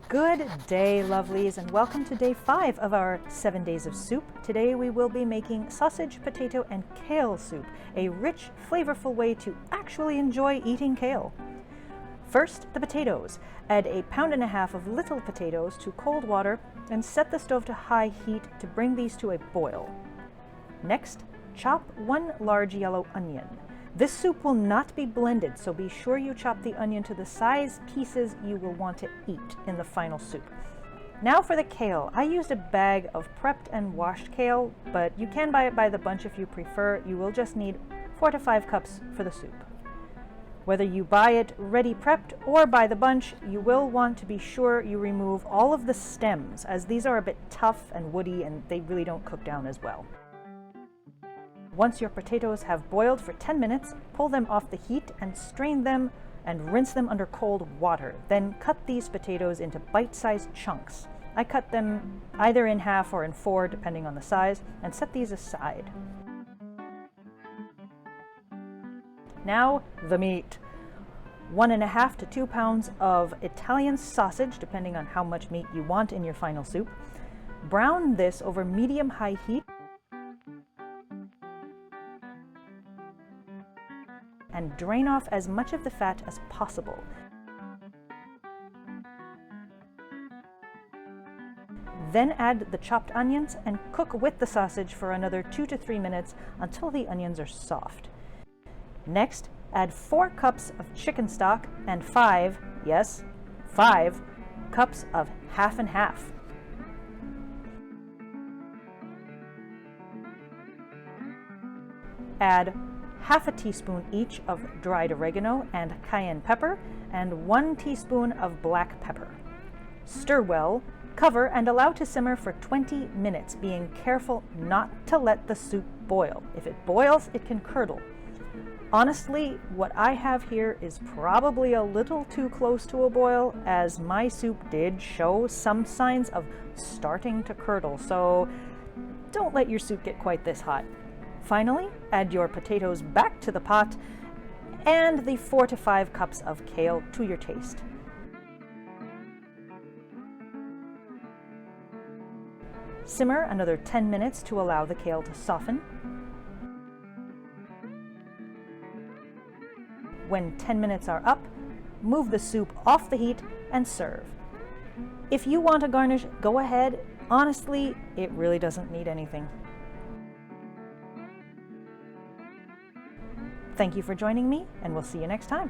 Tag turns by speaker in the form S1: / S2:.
S1: Good day, lovelies, and welcome to day 5 of our 7 days of soup. Today we will be making sausage, potato, and kale soup, a rich, flavorful way to actually enjoy eating kale. First, the potatoes. Add 1.5 pounds of little potatoes to cold water and set the stove to high heat to bring these to a boil. Next, chop 1 large yellow onion. This soup will not be blended, so be sure you chop the onion to the size pieces you will want to eat in the final soup. Now for the kale. I used a bag of prepped and washed kale, but you can buy it by the bunch if you prefer. You will just need 4 to 5 cups for the soup. Whether you buy it ready prepped or by the bunch, you will want to be sure you remove all of the stems, as these are a bit tough and woody and they really don't cook down as well. Once your potatoes have boiled for 10 minutes, pull them off the heat and strain them and rinse them under cold water. Then cut these potatoes into bite-sized chunks. I cut them either in half or in 4, depending on the size, and set these aside. Now, the meat. 1.5 to 2 pounds of Italian sausage, depending on how much meat you want in your final soup. Brown this over medium-high heat and drain off as much of the fat as possible. Then add the chopped onions and cook with the sausage for another 2 to 3 minutes until the onions are soft. Next, add 4 cups of chicken stock and 5 cups of half and half. Add half a teaspoon each of dried oregano and cayenne pepper, and 1 teaspoon of black pepper. Stir well, cover, and allow to simmer for 20 minutes, being careful not to let the soup boil. If it boils, it can curdle. Honestly, what I have here is probably a little too close to a boil, as my soup did show some signs of starting to curdle, so don't let your soup get quite this hot. Finally, add your potatoes back to the pot and the 4 to 5 cups of kale to your taste. Simmer another 10 minutes to allow the kale to soften. When 10 minutes are up, move the soup off the heat and serve. If you want a garnish, go ahead. Honestly, it really doesn't need anything. Thank you for joining me, and we'll see you next time.